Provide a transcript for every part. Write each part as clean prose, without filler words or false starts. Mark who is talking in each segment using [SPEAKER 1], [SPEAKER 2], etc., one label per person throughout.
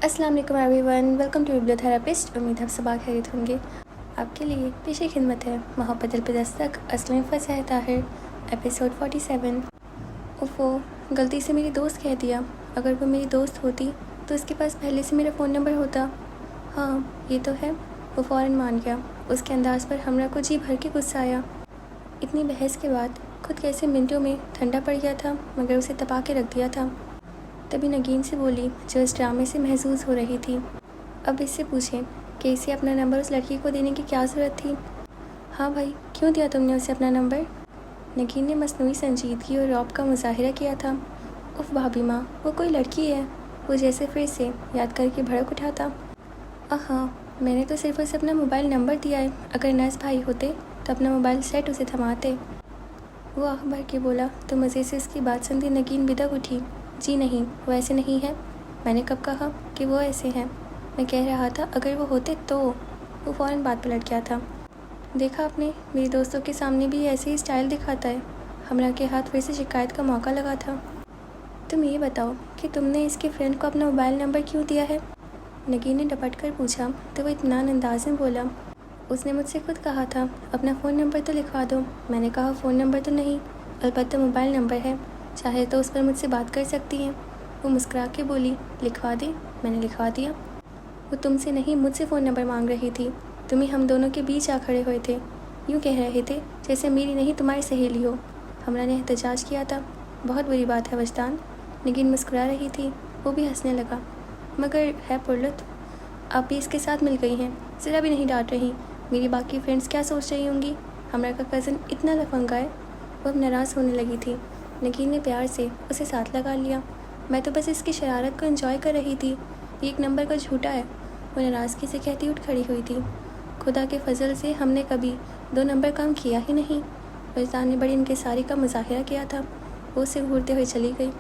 [SPEAKER 1] अस्सलाम वालेकुम everyone, welcome to bibliotherapist. उम्मीद है आप सब खैरियत होंगे। आपके लिए पेश खिदमत है मोहब्बत दिल पे दस्तक असलम फसा है ताहिर, एपिसोड 47। उफ़ो, गलती से मेरी दोस्त कह दिया। अगर वो मेरी दोस्त होती तो उसके पास पहले से मेरा फ़ोन नंबर होता। हाँ ये तो है। वो फ़ौरन मान गया। उसके अंदाज़ पर हमरा को जी भर के गुस्सा आया। इतनी बहस के बाद खुद कैसे मिनटों में ठंडा पड़ गया था, मगर उसे तपा के रख दिया था। तभी नगीन से बोली, जो इस ड्रामे से महसूस हो रही थी। अब इससे पूछें कि इसे अपना नंबर उस लड़की को देने की क्या ज़रूरत थी। हाँ भाई, क्यों दिया तुमने उसे अपना नंबर? नगीन ने मसनूई संजीदगी और रौब का मुजाहिरा किया था। उफ़ भाभी माँ, वो कोई लड़की है। वो जैसे फिर से याद करके भड़क उठा था। हाँ, मैंने तो सिर्फ उसे अपना मोबाइल नंबर दिया है। अगर नर्स भाई होते तो अपना मोबाइल सेट उसे थमाते। वो आँख भर के बोला तो मज़े से उसकी बात सुनती नगीन बिदक उठी। जी नहीं, वो ऐसे नहीं है। मैंने कब कहा कि वो ऐसे हैं? मैं कह रहा था अगर वो होते तो। वो फ़ौरन बात पलट गया था। देखा आपने, मेरी दोस्तों के सामने भी ऐसे ही स्टाइल दिखाता है। हमरा के हाथ फिर से शिकायत का मौका लगा था। तुम ये बताओ कि तुमने इसके फ्रेंड को अपना मोबाइल नंबर क्यों दिया है? नगीन ने डपट कर पूछा तो वो इत्मीनान अंदाज में बोला, उसने मुझसे खुद कहा था अपना फ़ोन नंबर तो लिखवा दो। मैंने कहा फ़ोन नंबर तो नहीं, अलबत्ता मोबाइल नंबर है, चाहे तो उस पर मुझसे बात कर सकती हैं। वो मुस्कुरा के बोली, लिखवा दे। मैंने लिखवा दिया। वो तुमसे नहीं, मुझसे फ़ोन नंबर मांग रही थी। तुम ही हम दोनों के बीच आ खड़े हुए थे। यूँ कह रहे थे जैसे मेरी नहीं तुम्हारी सहेली हो। हमरा ने एहतजाज किया था। बहुत बुरी बात है वजदान। नगीन मुस्कुरा रही थी, वो भी हंसने लगा। मगर है पुरलुत्फ, आप भी इसके साथ मिल गई हैं। ज़रा भी नहीं डांट रही। मेरी बाकी फ्रेंड्स क्या सोच रही होंगी? हमरा का कज़न इतना लफंगा है। वो अब नाराज़ होने लगी थी। नगीन ने प्यार से उसे साथ लगा लिया। मैं तो बस इसकी शरारत को एंजॉय कर रही थी। ये एक नंबर का झूठा है। वो नाराज़गी से कहती उठ खड़ी हुई थी। खुदा के फजल से हमने कभी 2 नंबर काम किया ही नहीं। वजदान ने बड़ी इंकिसारी का मुजाहिरा किया था। वो उसे घूरते हुए चली गई।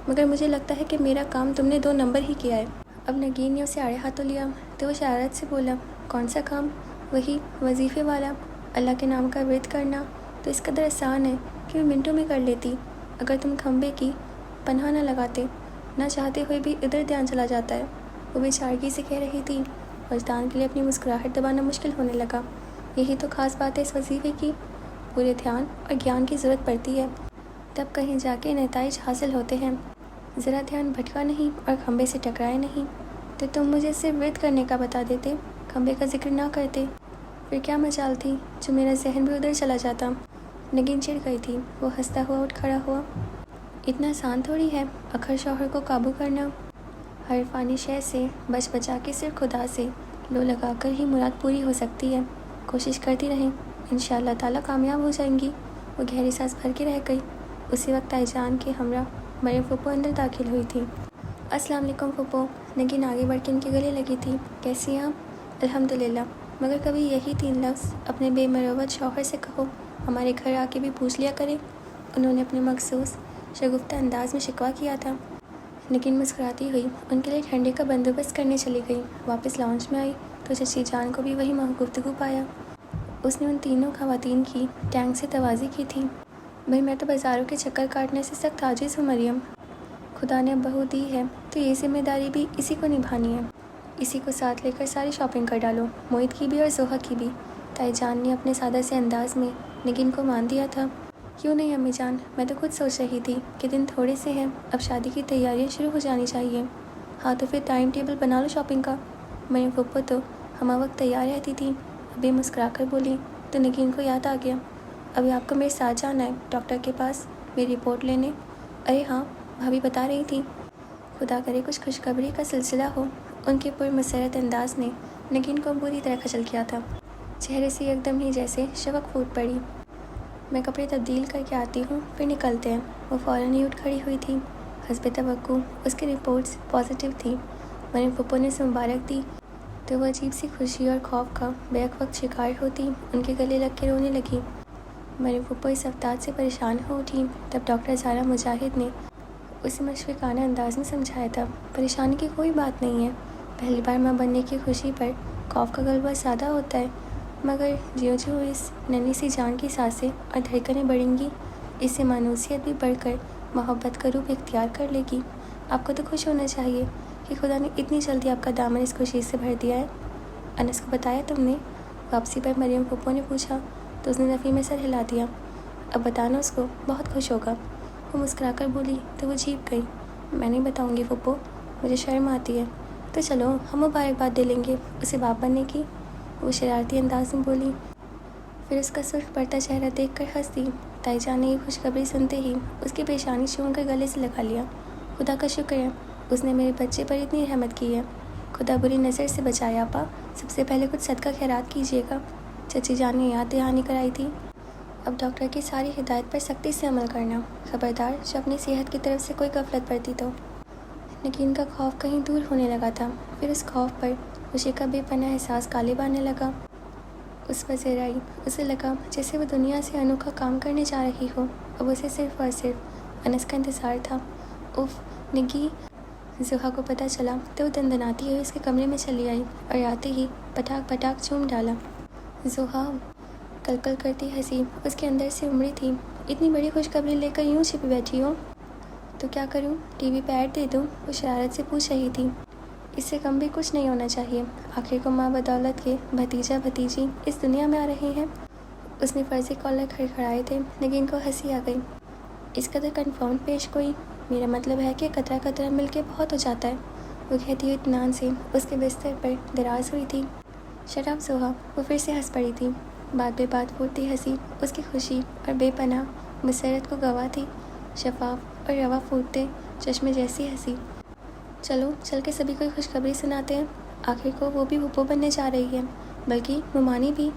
[SPEAKER 1] मगर मुझे लगता है कि मेरा काम तुमने 2 नंबर ही किया है। अब नगीन ने उसे आड़े हाथों लिया तो वो शरारत से बोला, कौन सा काम? वही वजीफ़े वाला। अल्लाह के नाम का विर्द करना तो इस कदर आसान है कि मैं मिनटों में कर लेती। अगर तुम खंबे की पनाह न लगाते, ना चाहते हुए भी इधर ध्यान चला जाता है। वो बेचारगी से कह रही थी। वजदान के लिए अपनी मुस्कुराहट दबाना मुश्किल होने लगा। यही तो ख़ास बात है इस वजीफ़े की। पूरे ध्यान और ज्ञान की ज़रूरत पड़ती है, तब कहीं जाके नताइज हासिल होते हैं। ज़रा ध्यान भटका नहीं और खंबे से टकराए नहीं। तो तुम मुझे सिर्फ विर्द करने का बता देते, खंबे का जिक्र ना करते, फिर क्या मजाल थी जो मेरा जहन भी उधर चला जाता। नगीन चिढ़ गई थी। वो हंसता हुआ उठ खड़ा हुआ। इतना आसान थोड़ी है अखर शौहर को काबू करना। हर फ़ानी शय से बच बचा के सिर्फ खुदा से लो लगा कर ही मुराद पूरी हो सकती है। कोशिश करती रहें, इंशाअल्लाह ताला कामयाब हो जाएंगी। वो गहरी सांस भर के रह गई। उसी वक्त आईजान के हमरा मरियम फूफो अंदर दाखिल हुई थी। अस्सलाम वालेकुम फूफो। नगीन आगे बढ़ के उनके गले लगी थी। कैसी हैं आप? अल्हम्दुलिल्लाह। मगर कभी यही 3 लफ्ज़ अपने बेमरवत शौहर से कहो, हमारे घर आके भी पूछ लिया करें। उन्होंने अपने मखसूस शगुफ्ता अंदाज में शिकवा किया था। नगीन मुस्कुराती हुई उनके लिए ठंडे का बंदोबस्त करने चली गई। वापस लाउंज में आई तो चची जान को भी वही गुफ्तगू पाया। उसने उन तीनों खवातीन की टैंक से तवाज़ी की थी। भाई मैं तो बाज़ारों के चक्कर काटने से सख्त आजिज़ हूँ मरियम। खुदा ने बहू दी है तो ये जिम्मेदारी भी इसी को निभानी है। इसी को साथ लेकर सारी शॉपिंग कर डालो, मोहित की भी और जोहा की भी। ताई जान ने अपने सादा से अंदाज में नगीन को मान दिया था। क्यों नहीं अम्मी जान, मैं तो खुद सोच रही थी कि दिन थोड़े से हैं, अब शादी की तैयारियां शुरू हो जानी चाहिए। हाँ तो फिर टाइम टेबल बना लो शॉपिंग का। मरियम फूफो तो हम वक्त तैयार रहती थी। अभी मुस्कुरा कर बोली तो नगीन को याद आ गया, अभी आपको मेरे साथ जाना है डॉक्टर के पास मेरी रिपोर्ट लेने। अरे हाँ, भाभी बता रही थी। खुदा करे कुछ खुशखबरी का सिलसिला हो। उनके पुरमसरत अंदाज ने नगीन को बुरी तरह खचल किया था। चेहरे से एकदम ही जैसे शवक फूट पड़ी। मैं कपड़े तब्दील करके आती हूँ, फिर निकलते हैं। वो फ़ौरन ही उठ खड़ी हुई थी। हस्बे तवक्कुह उसकी रिपोर्ट्स पॉजिटिव थी। मरियम फूफो ने उसे मुबारक दी तो वो अजीब सी खुशी और खौफ का बैक वक्त शिकार होती उनके गले लग के रोने लगी। मरियम फूफो इस अवतार से परेशान हो उठी। तब डॉक्टर ज़ारा मुजाहिद ने उसे मशफ़क़ाना अंदाज में समझाया था, परेशानी की कोई बात नहीं है। पहली बार माँ बनने की खुशी पर खौफ का गलबा सादा होता है, मगर ज्यों-ज्यों इस नन्ही सी जान की सांसें और धड़कनें बढ़ेंगी, इससे मानूसियत भी बढ़कर मोहब्बत का रूप इख्तियार कर लेगी। आपको तो खुश होना चाहिए کہ خدا نے اتنی جلدی آپ کا دامن اس خوشی سے بھر دیا ہے؟ انس کو بتایا تم نے؟ واپسی پر مریم پھپھو نے پوچھا تو اس نے نفی میں سر ہلا دیا۔ اب بتانا اس کو، بہت خوش ہوگا۔ وہ مسکرا کر بولی تو وہ جھیپ گئی۔ میں نہیں بتاؤں گی پھپھو، مجھے شرم آتی ہے۔ تو چلو ہم مبارکباد دے لیں گے اسے باپ بننے کی، وہ شرارتی انداز میں بولی۔ پھر اس کا سرخ پڑتا چہرہ دیکھ کر ہنس دی۔ تائی جان نے یہ خوشخبری سنتے ہی اس کی پیشانی چوم کر گلے سے لگا لیا۔ خدا کا شکر ہے، اس نے میرے بچے پر اتنی رحمت کی ہے۔ خدا بری نظر سے بچائے آپا، سب سے پہلے کچھ صدقہ خیرات کیجیے گا، چچی جان نے یاد دہانی کرائی تھی۔ اب ڈاکٹر کی ساری ہدایت پر سختی سے عمل کرنا، خبردار جو اپنی صحت کی طرف سے کوئی غفلت برتی تو۔ نگین کا خوف کہیں دور ہونے لگا تھا، پھر اس خوف پر خوشی کا بے پناہ احساس غالب آنے لگا۔ اس پر زیر آئی، اسے لگا جیسے وہ دنیا سے انوکھا کام کرنے جا رہی ہو۔ اب اسے صرف اور صرف انس کا انتظار تھا۔ اف نگی! زحا کو پتہ چلا تو وہ دندناتی ہوئی اس کے کمرے میں چلی آئی اور آتے ہی پٹاک پٹاک چوم ڈالا۔ زحا کل کل کرتی ہنسی اس کے اندر سے امڑی تھی۔ اتنی بڑی خوشخبری لے کر یوں چھپی بیٹھی ہو؟ تو کیا کروں، ٹی وی پہ ایڈ دے دوں؟ وہ شرارت سے پوچھ رہی تھی۔ اس سے کم بھی کچھ نہیں ہونا چاہیے، آخر کو ماں بدولت کے بھتیجا بھتیجی اس دنیا میں آ رہے ہیں۔ اس نے فرضی کالر کھڑکھڑائے تھے۔ نگین کو ہنسی آ گئی۔ اس قدر کنفرم پیش گوئی، میرا مطلب ہے کہ قطرہ قطرہ مل کے بہت ہو جاتا ہے، وہ کہتی ہوئی اطمینان سے اس کے بستر پر دراز ہوئی تھی۔ شٹ اپ زحا! وہ پھر سے ہنس پڑی تھی۔ بات بے بات پھوٹتی ہنسی اس کی خوشی اور بے پناہ مسرت کو گواہ تھی۔ شفاف اور رواں پھوٹتے چشمے جیسی ہنسی۔ چلو چل کے سبھی کو خوشخبری سناتے ہیں، آخر کو وہ بھی پھپھو بننے جا رہی ہے، بلکہ ممانی بھی۔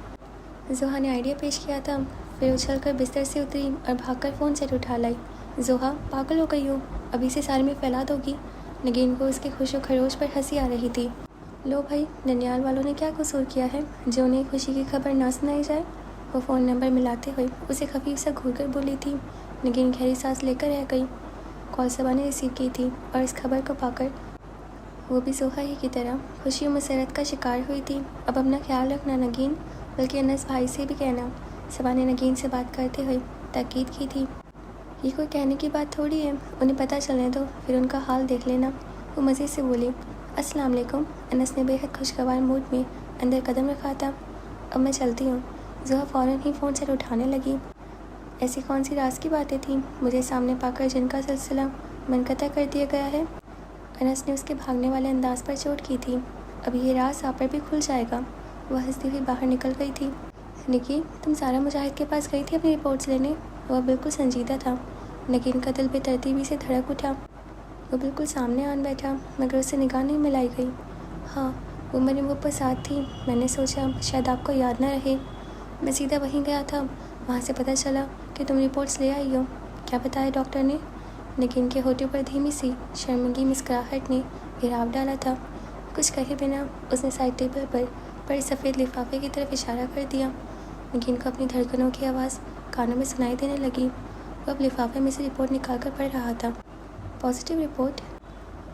[SPEAKER 1] زحا نے آئیڈیا پیش کیا تھا، پھر اچھل کر بستر سے اتری اور بھاگ کر فون سیٹ اٹھا لائی۔ زحا پاگل ہو گئی ہو، ابھی سے سارے میں پھیلا دو گی؟ نگین کو اس کے خوش و خروش پر ہنسی آ رہی تھی۔ لو بھائی، ننیال والوں نے کیا قصور کیا ہے جو انہیں خوشی کی خبر نہ سنائی جائے؟ وہ فون نمبر ملاتے ہوئے اسے خفیف سا گھور کر بولی تھی۔ نگین گہری سانس لے کر رہ گئی۔ کال صبا نے ریسیو کی تھی اور اس خبر کو پا کر وہ بھی زحا ہی کی طرح خوشی و مسرت کا شکار ہوئی تھی۔ اب اپنا خیال رکھنا نگین، بلکہ انس بھائی سے بھی کہنا، صبا نے نگین سے بات کرتے ہوئے تاکید کی تھی۔ یہ کوئی کہنے کی بات تھوڑی ہے، انہیں پتہ چلنے دو، پھر ان کا حال دیکھ لینا، وہ مزے سے بولی۔ السلام علیکم! انس نے بے حد خوشگوار موڈ میں اندر قدم رکھا تھا۔ اب میں چلتی ہوں۔ زحا فوراً ہی فون سیٹ اٹھانے لگی۔ ایسی کون سی راز کی باتیں تھیں مجھے سامنے پا کر جن کا سلسلہ منقطع کر دیا گیا ہے؟ انس نے اس کے بھاگنے والے انداز پر چوٹ کی تھی۔ اب یہ راز آپ پر بھی کھل جائے گا۔ وہ ہنستی ہوئی باہر نکل گئی تھی۔ نکی، تم سارا مجاہد کے پاس گئی تھی اپنی رپورٹس لینے؟ وہ بالکل سنجیدہ تھا۔ نگین کا دل بے ترتیبی سے دھڑک اٹھا۔ وہ بالکل سامنے آن بیٹھا مگر اس سے نگاہ نہیں ملائی گئی۔ ہاں، وہ مریم وہ ساتھ تھی، میں نے سوچا شاید آپ کو یاد نہ رہے۔ میں سیدھا وہیں گیا تھا، وہاں سے پتہ چلا کہ تم رپورٹس لے آئی ہو۔ کیا بتایا ڈاکٹر نے؟ نگین کے ہونٹوں پر دھیمی سی شرمندگی مسکراہٹ نے گھیراو ڈالا تھا۔ کچھ کہے بنا اس نے سائڈ ٹیبل پر پڑے سفید لفافے کی طرف اشارہ کر دیا۔ نگین کو اپنی دھڑکنوں کی آواز کانوں میں سنائی دینے لگی۔ وہ اب لفافے میں سے رپورٹ نکال کر پڑھ رہا تھا۔ Positive report?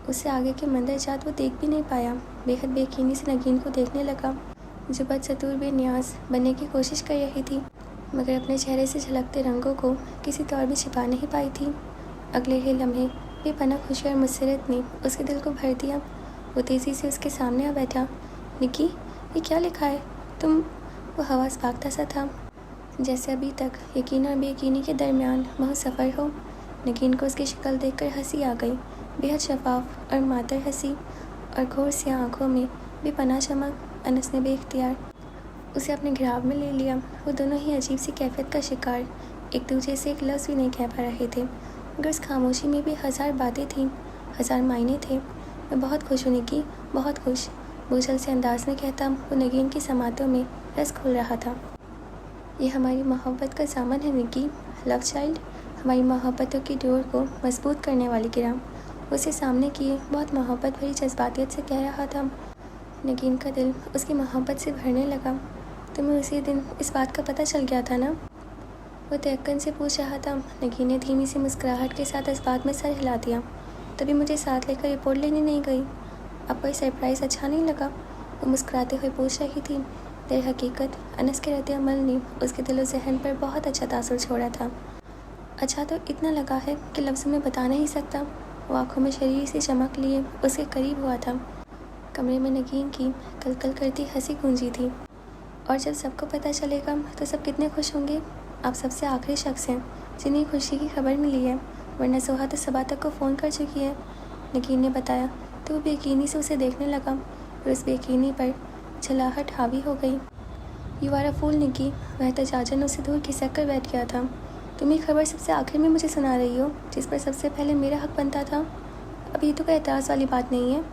[SPEAKER 1] اس سے آگے کے مندرجات وہ دیکھ بھی نہیں پایا۔ بے حد بے یقینی سے نگین کو دیکھنے لگا جو بدستور بے نیاز بننے کی کوشش کر رہی تھی مگر اپنے چہرے سے جھلکتے رنگوں کو کسی طور بھی چھپا نہیں پائی تھی۔ اگلے ہی لمحے بے پناہ خوشی اور مسرت نے اس کے دل کو بھر دیا۔ وہ تیزی سے اس کے سامنے آ بیٹھا۔ نکی، یہ کیا لکھا ہے؟ تم؟ وہ حواس بھاگتا سا تھا جیسے ابھی تک یقین اور بے یقینی کے درمیان محض سفر ہو۔ نگین کو اس کی شکل دیکھ کر ہنسی آ گئی، بے حد شفاف اور معطر ہنسی، اور گھور سیاہ آنکھوں میں بے پناہ چمک۔ انس نے بے اختیار اسے اپنے گھیراو میں لے لیا۔ وہ دونوں ہی عجیب سی کیفیت کا شکار، ایک دوسرے سے ایک لفظ بھی نہیں کہہ پا رہے تھے مگر اس خاموشی میں بھی ہزار باتیں تھیں، ہزار معنی تھے۔ میں بہت خوش ہوں نکی، بہت خوش، بوجھل سے انداز میں کہتا وہ نگین کی سماعتوں میں رس کھول رہا تھا۔ یہ ہماری محبت کا دامن ہے نکی، لو چائلڈ، ہماری محبتوں کی ڈور کو مضبوط کرنے والی گرام۔ اسے سامنے کیے بہت محبت بھری جذباتیت سے کہہ رہا تھا۔ نگین کا دل اس کی محبت سے بھرنے لگا۔ تمہیں اسی دن اس بات کا پتہ چل گیا تھا نا؟ وہ تیقن سے پوچھ رہا تھا۔ نگین نے دھیمی سی مسکراہٹ کے ساتھ اس بات میں سر ہلا دیا۔ تبھی مجھے ساتھ لے کر رپورٹ لینے نہیں گئی؟ آپ کو یہ سرپرائز اچھا نہیں لگا؟ وہ مسکراتے ہوئے پوچھ رہی تھی۔ در حقیقت انس کے رد عمل نے اس کے دل و ذہن پر بہت اچھا تاثر چھوڑا تھا۔ اچھا تو اتنا لگا ہے کہ لفظوں میں بتا نہیں سکتا۔ वो आँखों में शरीर से चमक लिए उसके करीब हुआ था। कमरे में नगीन की कल कल करती हंसी गूंजी थी। और जब सबको पता चलेगा तो सब कितने खुश होंगे। आप सबसे आखिरी शख्स हैं जिन्हें खुशी की खबर मिली है, वरना सोहा तो सबा तक को फ़ोन कर चुकी है, नगीन ने बताया। तो वो बेयकीनी से उसे देखने लगा और उस बेयकीनी पर झलाहट हावी हो गई। यू आर अ फूल निकी, वह तजाजन उसे दूर खिसक कर बैठ गया था। तुम ये खबर सबसे आखिर में मुझे सुना रही हो, जिस पर सबसे पहले मेरा हक बनता था। अब ये तो कोई एतराज़ वाली बात नहीं है,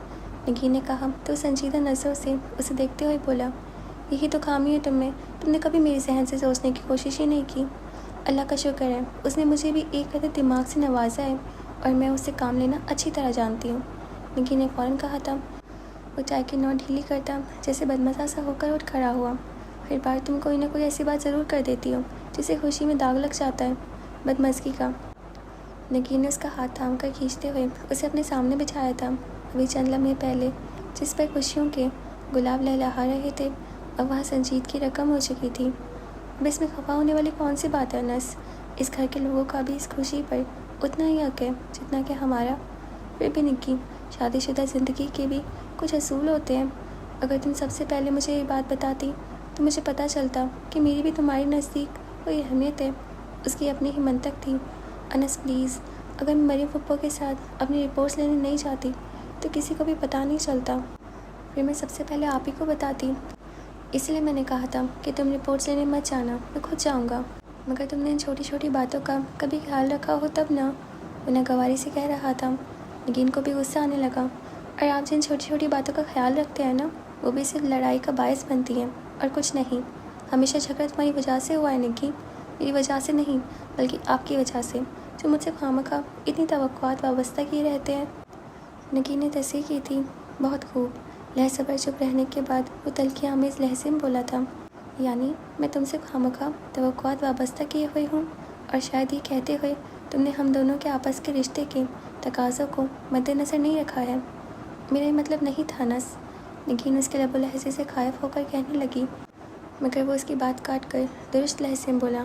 [SPEAKER 1] नगीन ने कहा। तो संजीदा नज़रों से उसे देखते हुए बोला, यही तो खामी है तुम में, तुमने कभी मेरे जहन से सोचने की कोशिश ही नहीं की। अल्लाह का शुक्र है, उसने मुझे भी एक कदर दिमाग से नवाजा है और मैं उससे काम लेना अच्छी तरह जानती हूँ, नगीन ने फ़ौरन कहा था। वो चाय की नोट ढीली करता जैसे बदमज़ा सा होकर उठ खड़ा हुआ। हर बार तुम कोई ना कोई ऐसी बात ज़रूर कर देती हो जिसे खुशी में दाग लग जाता है, बदमज़गी का। नगीन ने उसका हाथ थाम कर खींचते हुए उसे अपने सामने बिछाया था। अभी चंद लम्हे पहले जिस पर खुशियों के गुलाब लहलहा रहे थे, अब वहाँ संजीद की रकम हो चुकी थी। अब इसमें खफा होने वाली कौन सी बात है अनस? इस घर के लोगों का भी इस खुशी पर उतना ही हक है जितना कि हमारा। फिर भी निक्की, शादीशुदा ज़िंदगी के भी कुछ असूल होते हैं। अगर तुम सबसे पहले मुझे ये बात बताती तो मुझे पता चलता कि मेरी भी तुम्हारे नज़दीक कोई अहमियत है। उसकी अपनी ही मंतक थी। अनस प्लीज़, अगर मैं मरीम फुप्पो के साथ अपनी रिपोर्ट्स लेने नहीं जाती तो किसी को भी पता नहीं चलता। फिर मैं सबसे पहले आप ही को बताती। इसलिए मैंने कहा था कि तुम रिपोर्ट्स लेने मत जाना, मैं खुद जाऊंगा। मगर तुमने इन छोटी छोटी बातों का कभी ख्याल रखा हो तब ना, वो नागवारी से कह रहा था। नगीन को भी गुस्सा आने लगा। और आप जिन छोटी छोटी बातों का ख्याल रखते हैं ना, वो भी सिर्फ लड़ाई का बायस बनती हैं और कुछ नहीं। हमेशा झगड़ा तुम्हारी वजह से हुआ है निकी, मेरी वजह से नहीं बल्कि आपकी वजह से, जो मुझसे खामखा इतनी तवक्कुआत वाबस्ता किए रहते हैं। नगीन ने तस्वीर की थी। बहुत खूब। लहज़ा भर चुप रहने के बाद वो तल्खी आमेज़ लहज़े में बोला था, यानी मैं तुमसे खामखा तवक्कुआत वाबस्ता किए हुए हूँ, और शायद ये कहते हुए तुमने हम दोनों के आपस के रिश्ते के तकाज़ों को मद्देनज़र नहीं रखा है। मेरा ये मतलब नहीं था अनस, नगीन उसके लबो लहज़े से खायफ होकर कहने लगी, मगर वो उसकी बात काट कर दुरुस्त लहज़े में बोला,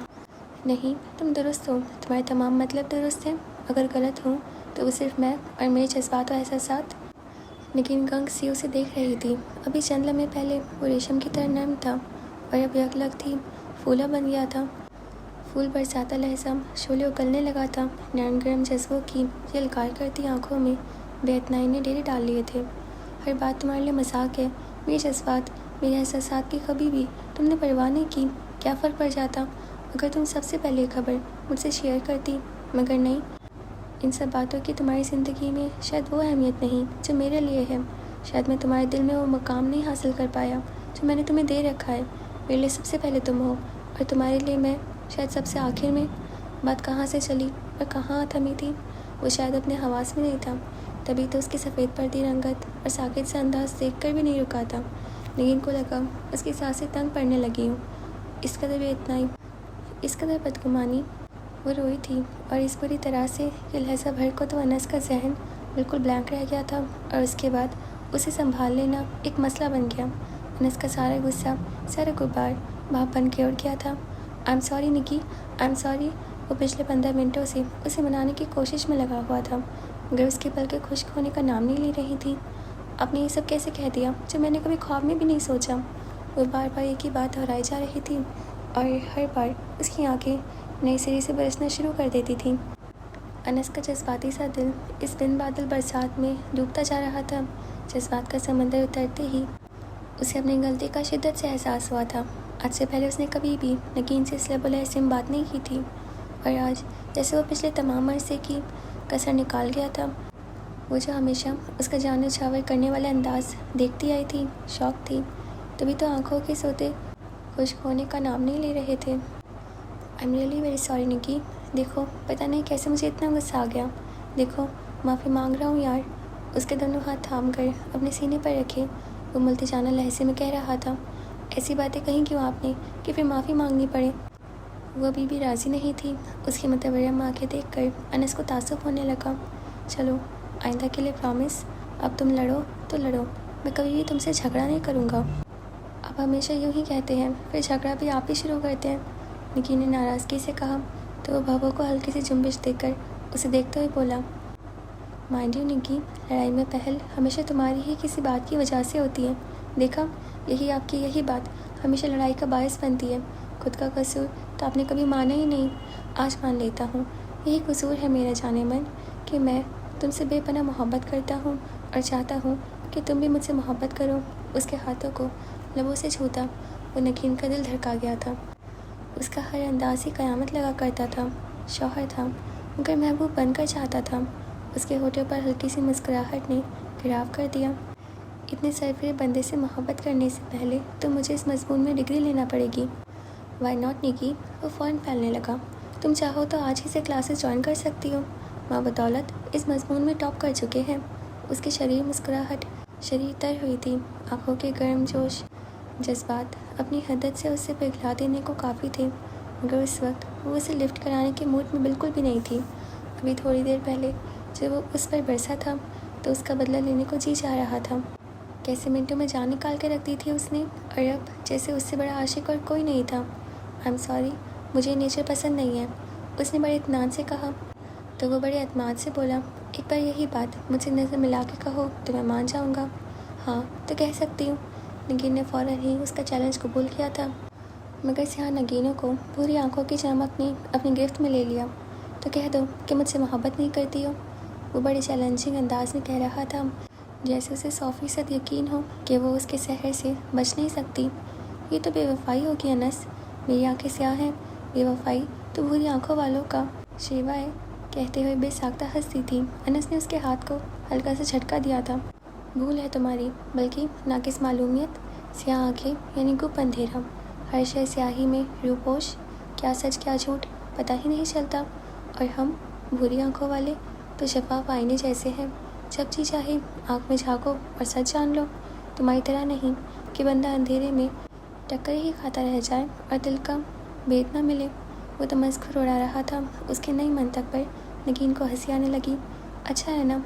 [SPEAKER 1] नहीं तुम दुरुस्त हो, तुम्हारे तमाम मतलब दुरुस्त हैं। अगर गलत हूँ तो वो सिर्फ मैं और मेरे जज्बात और एहसासात। नगीन गंग सी उसे देख रही थी। अभी चंद लम्हे पहले वो रेशम की तरह नरम था और अब यकलग थी फूला बन गया था। फूल बरसाता लहजा शोले उगलने लगा था। नरम गर्म जज्बों की यलकार करती आंखों में बेइतनाई ने डेरे डाल लिए थे। हर बात तुम्हारे लिए मजाक है, मेरे जज्बात मेरे एहसासात की कभी भी तुमने परवाह नहीं की। क्या फ़र्क पड़ जाता अगर तुम सबसे पहले खबर मुझसे शेयर करती? मगर नहीं, इन सब बातों की तुम्हारी ज़िंदगी में शायद वो अहमियत नहीं जो मेरे लिए है। शायद मैं तुम्हारे दिल में वो मकाम नहीं हासिल कर पाया जो मैंने तुम्हें दे रखा है। मेरे लिए सबसे पहले तुम हो और तुम्हारे लिए मैं शायद सबसे आखिर में। बात कहाँ से चली और कहाँ थमी थी वो शायद अपने हवास में नहीं था, तभी तो उसकी सफ़ेद पर्दी रंगत और साकित से अंदाज देख कर भी नहीं रुका था। नगीन को लगा उसकी सांसें तंग पड़ने लगी हूँ। इस कदर बेइतनाई, इस कदर बदगुमानी। वो रोई थी और इस बुरी तरह से कि लहज़ा भर को तो अनस का जहन बिल्कुल ब्लैंक रह गया था और उसके बाद उसे संभाल लेना एक मसला बन गया। अनस का सारा गुस्सा, सारा गुब्बार भाप बन के उड़ गया था। I am sorry Nikki, I am sorry. वो पिछले 15 मिनटों से उसे मनाने की कोशिश में लगा हुआ था, मगर उसकी पलकें खुश्क होने का नाम नहीं ले रही थी। आपने ये सब कैसे कह दिया जो मैंने कभी ख्वाब में भी नहीं सोचा? वो बार बार एक ही बात दोहराई जा रही थी और हर बार उसकी आंखें नई सिरे से बरसना शुरू कर देती थी। अनस का जज्बाती सा दिल इस बिन बादल बरसात में डूबता जा रहा था। जज्बात का समंदर उतरते ही उसे अपनी गलती का शिद्दत से एहसास हुआ था। आज से पहले उसने कभी भी नगीन से इस लेबल ऐसे में बात नहीं की थी, और आज जैसे वो पिछले तमाम अरसे की कसर निकाल गया था। वो जो हमेशा उसका जान न्यौछावर करने वाला अंदाज देखती आई थी, शौक थी, तभी तो आंखों के सोते खुश्क होने का नाम नहीं ले रहे थे। I am really very sorry Nicky. देखो, पता नहीं कैसे मुझे इतना गुस्सा आ गया। देखो, माफ़ी मांग रहा हूँ यार। उसके दोनों हाथ थाम कर अपने सीने पर रखे वो मुल्तजाना लहजे में कह रहा था, ऐसी बातें कहीं क्यों आपने कि फिर माफ़ी मांगनी पड़े? वो अभी भी राज़ी नहीं थी। उसकी मुतवर्रम आंखें देख कर अनस को तासुब होने लगा। चलो, आइंदा के लिए प्रॉमिस, अब तुम लड़ो तो लड़ो, मैं कभी भी तुमसे झगड़ा नहीं करूँगा। आप हमेशा यूँ ही कहते हैं, फिर झगड़ा भी आप ही शुरू करते हैं, निकी ने नाराज़गी से कहा। तो वो भवों को हल्की सी जुम्बिश देकर उसे देखते हुए बोला, مائنڈ یو نکی، لڑائی میں پہل ہمیشہ تمہاری ہی کسی بات کی وجہ سے ہوتی ہے۔ دیکھا، یہی بات ہمیشہ لڑائی کا باعث بنتی ہے۔ خود کا قصور تو آپ نے کبھی مانا ہی نہیں۔ آج مان لیتا ہوں، یہی قصور ہے میرا جانے من، کہ میں تم سے بے پناہ محبت کرتا ہوں اور چاہتا ہوں کہ تم بھی مجھ سے محبت کرو۔ اس کے ہاتھوں کو لبوں سے چھوتا وہ نگین کا دل دھڑکا گیا تھا۔ اس کا ہر انداز ہی قیامت لگا کرتا تھا۔ شوہر تھا مگر محبوب بن کر چاہتا تھا۔ اس کے ہونٹوں پر ہلکی سی مسکراہٹ نے گھیراو کر دیا۔ اتنے سرفرے بندے سے محبت کرنے سے پہلے تو مجھے اس مضمون میں ڈگری لینا پڑے گی۔ وائی ناٹ نکی؟ وہ فوراً پھیلنے لگا۔ تم چاہو تو آج ہی سے کلاسز جوائن کر سکتی ہو۔ ماں بدولت اس مضمون میں ٹاپ کر چکے ہیں۔ اس کی شریر مسکراہٹ شریر تر ہوئی تھی۔ آنکھوں کے گرم جوش جذبات اپنی حدت سے اسے پگھلا دینے کو کافی تھے، مگر اس وقت وہ اسے لفٹ کرانے کے موڈ میں بالکل بھی نہیں تھی۔ ابھی تھوڑی دیر پہلے جب وہ اس پر برسا تھا تو اس کا بدلہ لینے کو جی چاہ رہا تھا۔ کیسے منٹوں میں جان نکال کے رکھ دی تھی اس نے، اور اب جیسے اس سے بڑا عاشق اور کوئی نہیں تھا۔ آئی ایم سوری، مجھے یہ نیچر پسند نہیں ہے، اس نے بڑے اطمینان سے کہا۔ تو وہ بڑے اعتماد سے بولا، ایک بار یہی بات مجھ سے نظر ملا کے کہو تو میں مان جاؤں گا۔ ہاں تو کہہ سکتی ہوں۔ نگین نے فوراً ہی اس کا چیلنج قبول کیا تھا، مگر سیاہ نگینوں کو بھوری آنکھوں کی چمک نے اپنی گرفت میں لے لیا۔ تو کہہ دو کہ مجھ سے محبت نہیں کرتی ہو، وہ بڑے چیلنجنگ انداز میں کہہ رہا تھا، جیسے اسے 100% یقین ہو کہ وہ اس کے سحر سے بچ نہیں سکتی۔ یہ تو بے وفائی ہوگی انس، میری آنکھیں سیاہ ہیں، بے وفائی تو بھوری آنکھوں والوں کا شیوا ہے، کہتے ہوئے بے ساختہ ہنستی تھی۔ انس نے اس کے ہاتھ کو ہلکا سا جھٹکا دیا تھا۔ بھول ہے تمہاری، بلکہ ناقص معلومیت۔ سیاہ آنکھیں یعنی گپ اندھیرا، ہر شے سیاہی میں روپوش، کیا سچ کیا جھوٹ پتہ ہی نہیں چلتا۔ اور ہم بھوری آنکھوں والے تو شفاف آئینے جیسے ہیں، جب جی چاہے آنکھ میں جھانکو اور سچ جان لو۔ تمہاری طرح نہیں کہ بندہ اندھیرے میں ٹکر ہی کھاتا رہ جائے اور دل کا بھید نہ ملے۔ وہ تمسخر اڑا رہا تھا۔ اس کے نئی منطق پر نگین کو ہنسی آنے لگی۔ اچھا ہے نا،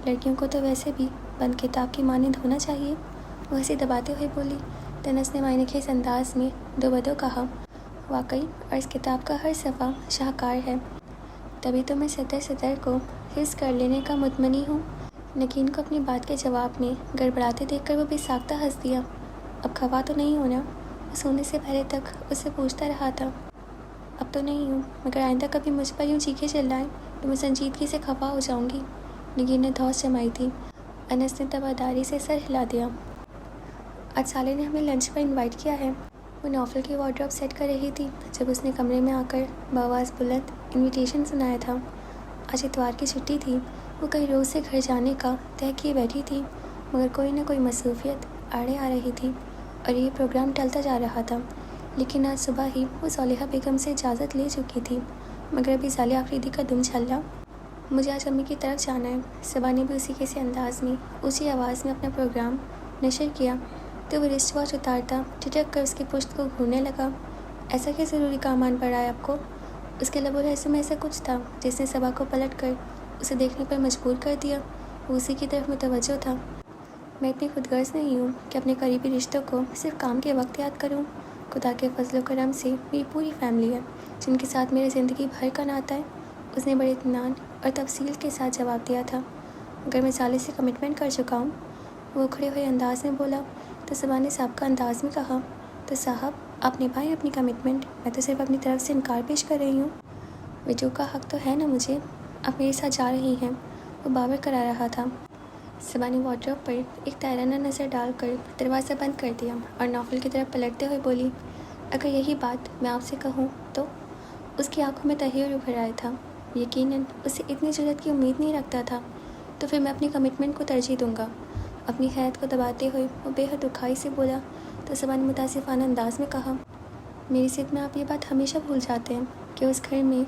[SPEAKER 1] لڑکیوں کو تو ویسے بھی بند کتاب کی مانند ہونا چاہیے، وہ ہنسی دباتے ہوئے بولی۔ انس نے معنی خیز انداز میں دو بدو کہا، واقعی، اور اس کتاب کا ہر صفحہ شاہکار ہے، تبھی تو میں سطر سطر کو حفظ کر لینے کا متمنی ہوں۔ نگین کو اپنی بات کے جواب میں گڑبڑاتے دیکھ کر وہ بے ساختہ ہنس دیا۔ اب خفا تو نہیں ہونا؟ وہ سونے سے پہلے تک اس سے پوچھتا رہا تھا۔ اب تو نہیں ہوں، مگر آئندہ کبھی مجھ پر یوں چیخے چلائیں تو میں سنجیدگی سے خفا ہو جاؤں گی۔ نگین نے دھوس جمائی تھی۔ انس نے تباداری سے سر ہلا دیا۔ آج سالے نے ہمیں لنچ پر انوائٹ کیا ہے۔ وہ نوفل کی وارڈروب سیٹ کر رہی تھی جب اس نے کمرے میں آ کر بآواز بلند انویٹیشن سنایا تھا۔ آج اتوار کی چھٹی تھی۔ وہ کئی روز سے گھر جانے کا طے کیے بیٹھی تھی، مگر کوئی نہ کوئی مصروفیت آڑے آ رہی تھی اور یہ پروگرام ٹلتا جا رہا تھا۔ لیکن آج صبح ہی وہ صالحہ بیگم سے اجازت لے چکی تھی، مگر ابھی ظالیہ آفریدی کا دم چھلا۔ مجھے آج امی کی طرف جانا ہے۔ صبا نے بھی اسی کسی انداز میں اونچی آواز میں اپنا پروگرام نشر کیا تو وہ رسٹ واچ اتارتا ٹھٹک کر اس کی پشت کو گھورنے لگا۔ ایسا کیا ضروری کام آن پڑا ہے آپ کو؟ اس کے لب و لہجے میں ایسا کچھ تھا جس نے صبا کو پلٹ کر اسے دیکھنے پر مجبور کر دیا۔ وہ اسی کی طرف متوجہ تھا۔ میں اتنی خود غرض نہیں ہوں کہ اپنے قریبی رشتوں کو صرف کام کے وقت یاد کروں۔ خدا کے فضل و کرم سے میری پوری فیملی ہے جن کے ساتھ میرے زندگی بھر کا ناتا ہے۔ اس نے بڑے اطمینان اور تفصیل کے ساتھ جواب دیا تھا۔ اگر میں سالے سے کمٹمنٹ کر چکا ہوں، وہ اکھڑے ہوئے انداز میں بولا۔ تو صبا نے سابقہ انداز میں کہا، تو صاحب آپ نبھائیں اپنی کمٹمنٹ، میں تو صرف اپنی طرف سے انکار پیش کر رہی ہوں۔ وجوہ کا حق تو ہے نا مجھے، آپ میرے ساتھ جا رہی ہیں، وہ باور کرا رہا تھا۔ صبا نے وارڈروب پر ایک تائرانہ نظر ڈال کر دروازہ بند کر دیا اور نوفل کی طرف پلٹتے ہوئے بولی، اگر یہی بات میں آپ سے کہوں تو؟ اس کی آنکھوں میں تحیر ابھر آیا تھا۔ یقیناً اسے اتنی جرأت کی امید نہیں رکھتا تھا۔ تو پھر میں اپنی کمٹمنٹ کو ترجیح دوں گا۔ اپنی حیرت کو دباتے ہوئے وہ بے حد دکھائی سے بولا۔ تو صبا نے متاسفانہ انداز میں کہا، میری ضد میں آپ یہ بات ہمیشہ بھول جاتے ہیں کہ اس گھر میں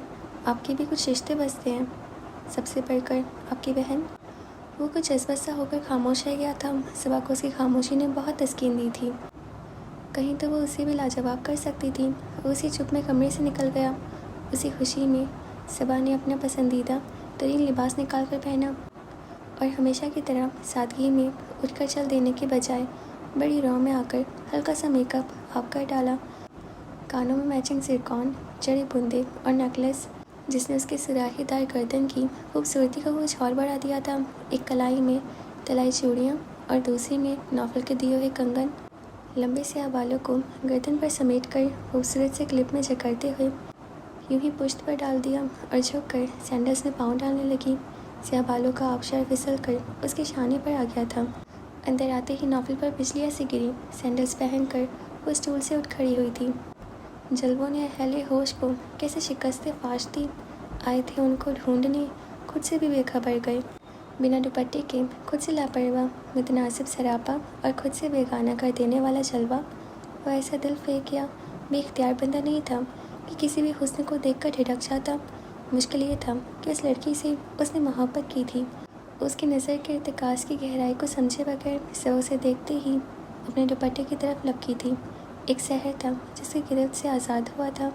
[SPEAKER 1] آپ کے بھی کچھ رشتے بستے ہیں، سب سے بڑھ کر آپ کی بہن۔ وہ کچھ جذبہ سا ہو کر خاموش رہ گیا تھا۔ صبا کو اس کی خاموشی نے بہت تسکین دی تھی، کہیں تو وہ اسے بھی لاجواب کر سکتی تھی۔ وہ اسی چپ میں کمرے سے نکل گیا۔ اسی خوشی میں صبا نے اپنا پسندیدہ ترین لباس نکال کر پہنا اور ہمیشہ کی طرح سادگی میں اٹھ کر چل دینے کے بجائے بڑی رو میں آ کر ہلکا سا میک اپ آپ کر ڈالا۔ کانوں میں میچنگ زرکون، جڑی بندے اور نیکلس जिसने उसके सुराहीदार गर्दन की खूबसूरती को कुछ और बढ़ा दिया था। एक कलाई में तलाई चूड़ियाँ और दूसरी में नौफल के दिए हुए कंगन। लंबे स्याह बालों को गर्दन पर समेटकर खूबसूरत से क्लिप में जकड़ते हुए यूं ही पुश्त पर डाल दिया और झुककर सैंडल्स में पाँव डालने लगी। स्याह बालों का आबशार फिसल कर उसके शाने पर आ गया था। अंदर आते ही नौफल पर बिजलियाँ सी गिरी। सैंडल्स पहनकर वो स्टूल से उठ खड़ी हुई थी। जलवों ने अहले होश को कैसे शिकस्तें फाश दी। आए थे उनको ढूंढने, खुद से भी बेखबर गए। बिना दुपट्टे के खुद से लापरवाह, मुतनासिब सरापा और खुद से बेगाना कर देने वाला जलवा। वो ऐसा दिल फेंक या बेख्तियार बंदा नहीं था कि किसी भी हुस्न को देखकर ठिठक जाता। मुश्किल ये था कि उस लड़की से उसने मोहब्बत की थी। उसकी नज़र के इर्तिकाज़ की गहराई को समझे बगैर से उसे देखते ही अपने दुपट्टे की तरफ लपकी थी। एक शहर था जिसकी गिरफ्त से आज़ाद हुआ था।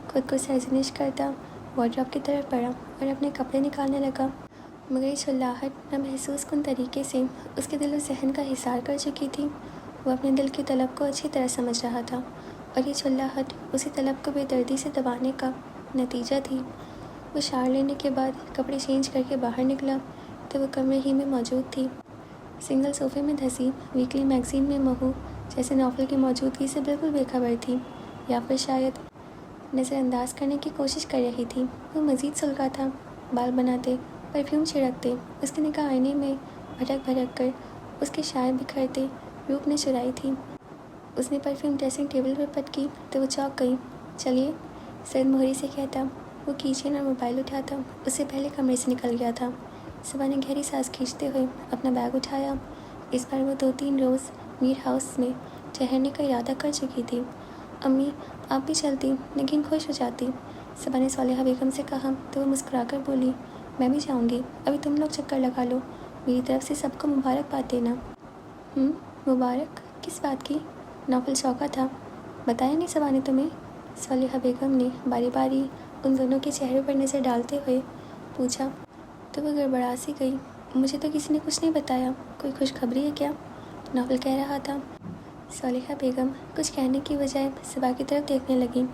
[SPEAKER 1] खुद को सरजनिश करता वार्डरोब की तरफ बढ़ा और अपने कपड़े निकालने लगा, मगर ये चिल्लाहट न महसूस कुन तरीके से उसके दिल और जहन का हिसार कर चुकी थी। वो अपने दिल की तलब को अच्छी तरह समझ रहा था और ये चिल्लाहट उसी तलब को बेदर्दी से दबाने का नतीजा थी। वो शार लेने के बाद कपड़े चेंज करके बाहर निकला तो वो कमरे ही में मौजूद थी, सिंगल सोफे में धंसी, वीकली मैगजीन में महू जैसे नौफल की मौजूदगी से बिल्कुल बेखबर थी, या फिर शायद नज़रअंदाज करने की कोशिश कर रही थी। वो मज़ीद सुलगा था, बाल बनाते, परफ्यूम छिड़कते, उसकी निगाह आईने में भटक भटक कर उसके शायर बिखरते रूप ने चुराई थी। उसने परफ्यूम ड्रेसिंग टेबल पर पटकी तो वो चौंक गई। चलिए, सर्द मोहरी से कहता वो कीचेन और मोबाइल उठाता उससे पहले कमरे से निकल गया था। सुबह ने गहरी सांस खींचते हुए अपना बैग उठाया। इस बार वो 2-3 रोज़ मीर हाउस में ठहरने का इरादा कर चुकी थी। अम्मी, आप भी चलती, नगीन खुश हो जाती। सबा ने सालिहा बेगम से कहा तो वो मुस्कुराकर बोली, मैं भी जाऊंगी, अभी तुम लोग चक्कर लगा लो, मेरी तरफ से सबको मुबारकबाद देना। मुबारक किस बात की? नौफल चौंका था। बताया नहीं सबा ने तुम्हें? सालिहा बेगम ने बारी बारी उन दोनों के चेहरों पर नज़र डालते हुए पूछा। तो वो गड़बड़ा सी गई। मुझे तो किसी ने कुछ नहीं बताया, कोई खुशखबरी है क्या? नौफल कह रहा था। सालिहा बेगम कुछ कहने की बजाय सबा की तरफ देखने लगी।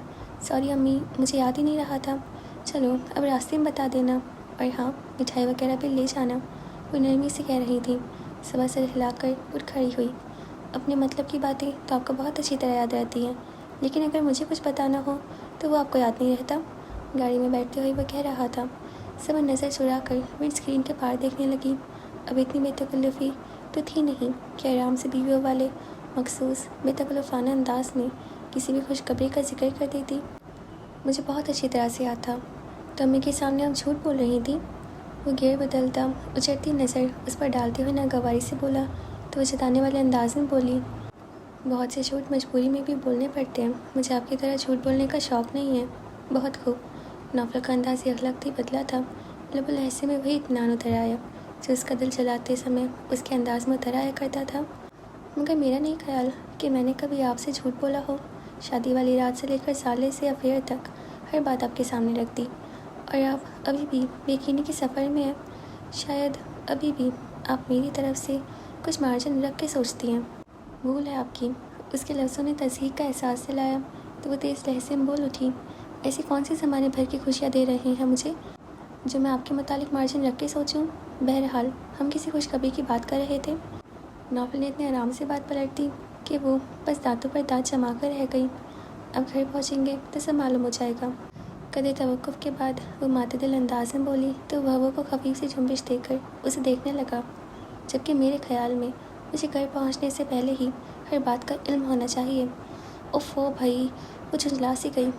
[SPEAKER 1] सॉरी अम्मी, मुझे याद ही नहीं रहा था। चलो अब रास्ते में बता देना, और हाँ, मिठाई वगैरह भी ले जाना, वो नरमी से कह रही थी। सबा सर हिलाकर उठ खड़ी हुई। अपने मतलब की बातें तो आपको बहुत अच्छी तरह याद रहती हैं, लेकिन अगर मुझे कुछ बताना हो तो वो आपको याद नहीं रहता। गाड़ी में बैठते हुए वह कह रहा था। सबा नज़र चुरा कर विंड स्क्रीन के पार देखने लगी। अब इतनी बेतकल्लुफ़ी तो थी नहीं कि आराम से बीवियों वाले मखसूस बेतकल्लुफ़ाना अंदाज में किसी भी खुशखबरी का जिक्र कर देती। मुझे बहुत अच्छी तरह से याद था। तो अम्मी के सामने आप झूठ बोल रही थी? वो गिर बदलता उचरती नज़र उस पर डालते हुए नागवारी से बोला तो वो जताने वाले अंदाज में बोली, बहुत से झूठ मजबूरी में भी बोलने पड़ते हैं, मुझे आपकी तरह झूठ बोलने का शौक़ नहीं है। बहुत खूब। नौफल का अंदाज यकलखत ही बदला था। लबुल ऐसे में वही इत्मीनान उतर आया जो उसका दिल जलाते समय उसके अंदाज में उतर आया करता था। मगर मेरा नहीं ख्याल कि मैंने कभी आपसे झूठ बोला हो। शादी वाली रात से लेकर साले से अफेयर तक हर बात आपके सामने रख दी, और आप अभी भी बेयकीनी के सफ़र में हैं। शायद अभी भी आप मेरी तरफ से कुछ मार्जिन रख के सोचती हैं। भूल है आपकी। उसके लफ्ज़ों ने तस्दीक का एहसास दिलाया तो वो तेज़ लहजे में बोल उठी। ऐसी कौन सी ज़माने भर की खुशियाँ दे रहे हैं मुझे जो मैं आपके मुतालिक मार्जिन रख के सोचूं? बहरहाल हम किसी खुशखबरी की बात कर रहे थे। नौफल ने इतने आराम से बात पलट दी कि वो बस दांतों पर दांत जमा कर रह गई। अब घर पहुंचेंगे तो सब मालूम हो जाएगा। कदे तवक्कुफ़ के बाद वो मातदिल अंदाज में बोली तो वह को खफीफ सी झुंबिश देकर उसे देखने लगा, जबकि मेरे ख्याल में मुझे घर पहुंचने से पहले ही हर बात का इल्म होना चाहिए। ओफ़ो भाई, वो झुंझला सी गई।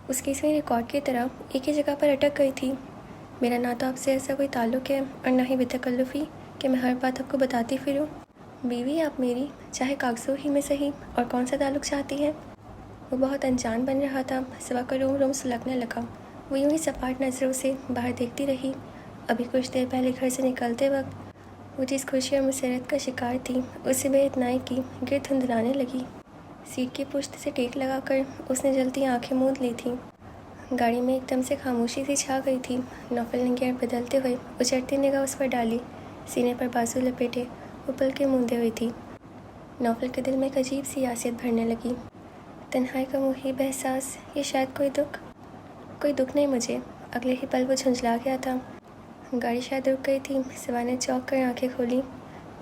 [SPEAKER 1] उसकी सुई रिकॉर्ड की तरह एक ही जगह पर अटक गई थी। मेरा ना तो आपसे ऐसा कोई ताल्लुक़ है और ना ही बेतकल्लुफ़ी कि मैं हर बात आपको बताती फिरूँ। बीवी आप मेरी, चाहे कागज़ों ही में सही, और कौन सा ताल्लुक़ चाहती है? वो बहुत अनजान बन रहा था। सबा का रोम रोम सुलगने लगा। वो यूं ही सपाट नज़रों से बाहर देखती रही। अभी कुछ देर पहले घर से निकलते वक्त वो जिस खुशी और मुसरत का शिकार थी उससे बेइतनाई की गिर धुंधलाने लगी। सीट की पुश्त से टेक लगाकर उसने जलती आंखें मूंद ली थी। गाड़ी में एकदम से खामोशी सी छा गई थी। नौफल ने गियर बदलते हुए उचरती निगाह उस पर डाली। सीने पर बाजू लपेटे वो पल के मूंदे हुई थी। नौफल के दिल में एक अजीब सी यासियत भरने लगी। तन्हाई का मुहीब एहसास, ये शायद कोई दुख नहीं मुझे, اگلے ہی پل وہ جھنجھلا گیا تھا۔ گاڑی شاید رک گئی تھی۔ سوا نے چونک کر آنکھیں کھولی۔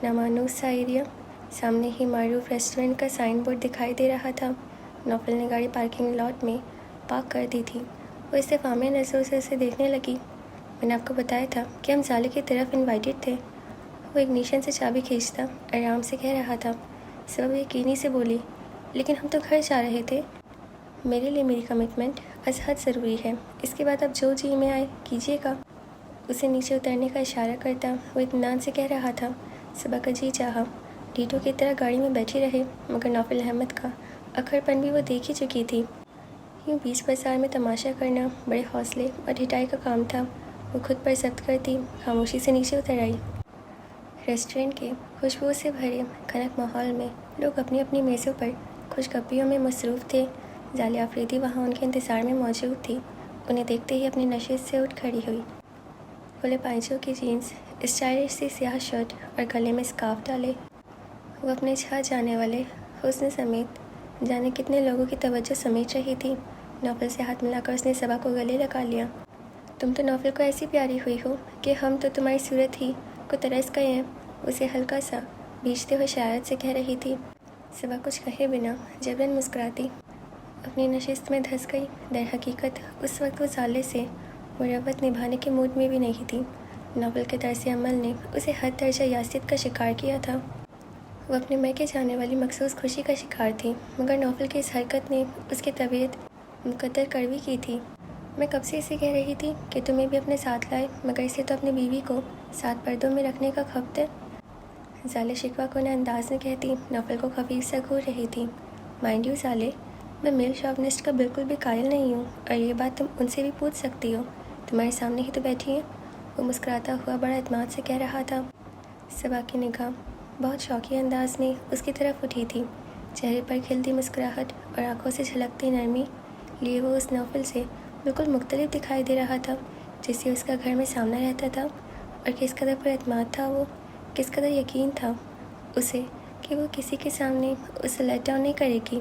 [SPEAKER 1] نامانوس سا ایریا، سامنے ہی معروف ریسٹورنٹ کا سائن بورڈ دکھائی دے رہا تھا۔ نوفل نے گاڑی پارکنگ لاٹ میں پارک کر دی تھی۔ وہ استفہامیہ نظروں سے اسے دیکھنے لگی۔ میں نے آپ کو بتایا تھا کہ ہم زالے کی طرف انوائٹڈ تھے۔ وہ اگنیشن سے چابی کھینچتا آرام سے کہہ رہا تھا۔ سب یقینی سے بولی، لیکن ہم تو گھر جا رہے تھے۔ میرے لیے میری کمٹمنٹ از حد ضروری ہے۔ اس کے بعد آپ جو جی میں آئے کیجیے گا۔ اسے نیچے اترنے کا اشارہ کرتا وہ اطمینان سے کہہ رہا تھا۔ صبح کا جی چاہا ڈیٹو کی طرح گاڑی میں بیٹھی رہے، مگر نوفل احمد کا اکھڑ پن بھی وہ دیکھ ہی چکی تھی۔ یوں بیچ بازار میں تماشا کرنا بڑے حوصلے اور ڈھٹائی کا کام تھا۔ وہ خود پر ضبط کرتی خاموشی سے نیچے اتر آئی۔ ریسٹورنٹ کے خوشبو سے بھرے خنک ماحول میں لوگ اپنی اپنی میزوں پر خوش گپیوں میں مصروف تھے۔ زالے آفریدی وہاں ان کے انتظار میں موجود تھی۔ انہیں دیکھتے ہی اپنی نشست سے اٹھ کھڑی ہوئی۔ کھلے پائچوں کی جینس، اسٹائلش سی سیاہ شرٹ اور گلے میں اسکارف ڈالے، وہ اپنے چھا جانے والے حسن سمیت جانے کتنے لوگوں کی توجہ سمیٹ رہی تھی۔ نوفل سے ہاتھ ملا کر اس نے صبا کو گلے لگا لیا۔ تم تو نوفل کو ایسی پیاری ہوئی ہو کہ ہم تو تمہاری صورت ہی کو ترس گئے ہیں، اسے ہلکا سا بھیجتے ہوئے شرارت سے کہہ رہی تھی۔ صبا کچھ کہے بنا جبراً مسکراتی اپنی نشست میں دھس گئی۔ در حقیقت اس وقت وہ زالے سے مروت نبھانے کے موڈ میں بھی نہیں تھی۔ نوفل کے طرز عمل نے اسے حد درجہ یاسیت کا شکار کیا تھا۔ وہ اپنے مر کے جانے والی مخصوص خوشی کا شکار تھی، مگر نوفل کی اس حرکت نے اس کی طبیعت مقدر کڑوی کی تھی۔ میں کب سے اسے کہہ رہی تھی کہ تمہیں بھی اپنے ساتھ لائے، مگر اسے تو اپنی بیوی کو ساتھ پردوں میں رکھنے کا خبت ہے۔ زالے شکوہ کنہ انداز میں کہتی نوفل کو خفیف سا گھور رہی تھی۔ مائنڈ یو زالے، میں میل شاپنسٹ کا بالکل بھی قائل نہیں ہوں، اور یہ بات تم ان سے بھی پوچھ سکتی ہو، تمہارے سامنے ہی تو بیٹھی ہیں۔ وہ مسکراتا ہوا بڑا اعتماد سے کہہ رہا تھا۔ صبا کی نگاہ بہت شوقی انداز میں اس کی طرف اٹھی تھی۔ چہرے پر کھلتی مسکراہٹ اور آنکھوں سے جھلکتی نرمی لیے وہ اس نوفل سے بالکل مختلف دکھائی دے رہا تھا جس سے اس کا گھر میں سامنا رہتا تھا۔ اور کس قدر پر اعتماد تھا وہ، کس قدر یقین تھا اسے کہ وہ کسی کے سامنے اسے لیٹ ڈاؤن نہیں کرے گی۔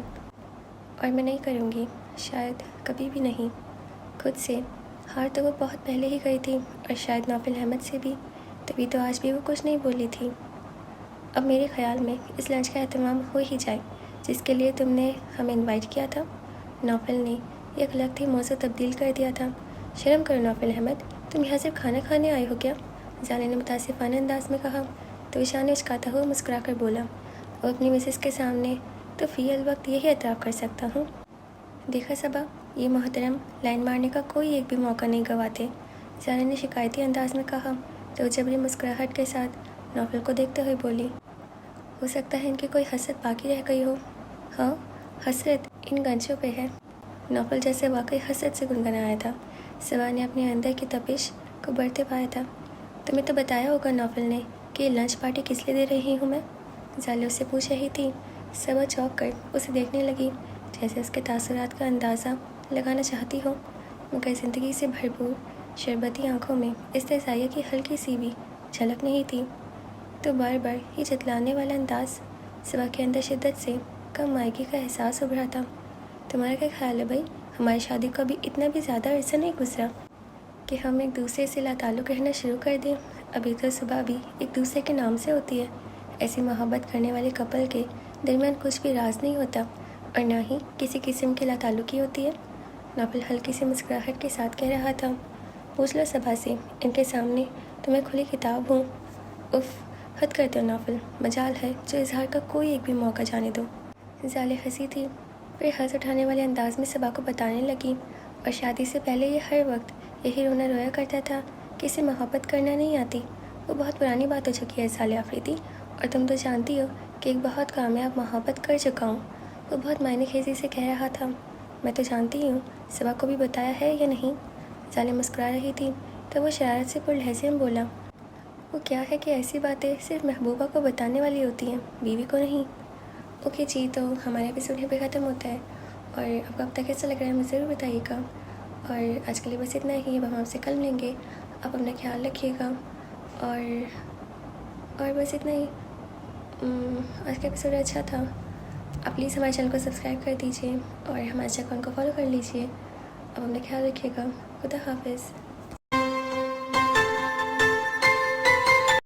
[SPEAKER 1] اور میں نہیں کروں گی، شاید کبھی بھی نہیں۔ خود سے ہار تو وہ بہت پہلے ہی گئی تھی، اور شاید نوفل احمد سے بھی، تبھی تو آج بھی وہ کچھ نہیں بولی تھی۔ اب میرے خیال میں اس لنچ کا اہتمام ہو ہی جائے جس کے لیے تم نے ہمیں انوائٹ کیا تھا۔ نوفل نے ایک لگتی موضوع تبدیل کر دیا تھا۔ شرم کرو نوفل احمد، تم یہاں صرف کھانا کھانے آئے ہو کیا؟ زالے نے متاسفانہ انداز میں کہا تو ایشان نے اچکاتا ہوا مسکرا کر بولا، اور اپنی مسز کے سامنے تو فی الوقت یہی اعتراف کر سکتا ہوں۔ دیکھا صبا، یہ محترم لائن مارنے کا کوئی ایک بھی موقع نہیں گواتے، زالے نے شکایتی انداز میں کہا تو جبری مسکراہٹ کے ساتھ نوفل کو دیکھتے ہوئے بولی، ہو سکتا ہے ان کی کوئی حسرت باقی رہ گئی ہو۔ ہاں، حسرت ان گنجوں پہ ہے۔ نوفل جیسے واقعی حسرت سے گنگنایا تھا۔ صبا نے اپنے اندر کی تپش کو بڑھتے پایا تھا۔ تمہیں تو بتایا ہوگا نوفل نے کہ یہ لنچ پارٹی کس لیے دے رہی ہوں میں؟ زالے اس سے پوچھ رہی تھی۔ صبا چونک کر اسے دیکھنے لگی جیسے اس کے تاثرات کا اندازہ لگانا چاہتی ہو، مگر زندگی سے بھرپور شربتی آنکھوں میں استحضائیہ کی ہلکی سی بھی جھلک نہیں تھی۔ تو بار بار یہ جتلانے والا انداز صبا کے اندر شدت سے کم مائگی کا احساس ابھرا تھا۔ تمہارا کیا خیال ہے بھائی، ہماری شادی کو ابھی اتنا بھی زیادہ عرصہ نہیں گزرا کہ ہم ایک دوسرے سے لا تعلق رہنا شروع کر دیں؟ ابھی تو صبح بھی ایک دوسرے کے نام سے ہوتی ہے۔ ایسی محبت کرنے والے کپل کے درمیان کچھ بھی راز نہیں ہوتا، اور نہ ہی کسی قسم کی لا تعلقی ہوتی ہے۔ نوفل ہلکی سی مسکراہٹ کے ساتھ کہہ رہا تھا۔ پوچھ لو صبا سے، ان کے سامنے تو میں کھلی کتاب ہوں۔ اف، حد کرتے ہو نوفل، مجال ہے جو اظہار کا کوئی ایک بھی موقع جانے دو۔ زالے ہنسی تھی، پھر ہنس اٹھانے والے انداز میں صبا کو بتانے لگی، اور شادی سے پہلے یہ ہر وقت یہی رونا رویا کرتا تھا کہ اسے محبت کرنا نہیں آتی۔ وہ بہت پرانی بات ہو چکی ہے زالے آفریدی، اور تم تو جانتی ہو کہ ایک بہت کامیاب محبت کر چکا ہوں۔ وہ بہت معنی خیزی سے کہہ رہا تھا۔ میں تو جانتی ہوں، صبا کو بھی بتایا ہے یا نہیں؟ زالے مسکرا رہی تھی تو وہ شرارت سے پر لہجے میں بولا، وہ کیا ہے کہ ایسی باتیں صرف محبوبہ کو بتانے والی ہوتی ہیں، بیوی کو نہیں۔ اوکے جی، تو ہمارا ایپیسوڈ یہاں پہ ختم ہوتا ہے، اور آپ کو اب تک کیسا لگ رہا ہے مجھے ضرور بتائیے گا۔ اور آج کے لیے بس اتنا ہی، اب ہم آپ سے کل ملیں گے۔ آپ اپنا خیال رکھیے گا، اور بس اتنا ہی۔ آج کا ایپیسوڈ اچھا تھا۔ آپ پلیز ہمارے چینل کو سبسکرائب کر دیجیے اور ہمارے اکاؤنٹ کو فالو کر لیجیے۔ اب اپنا خیال رکھیے گا۔ خدا حافظ.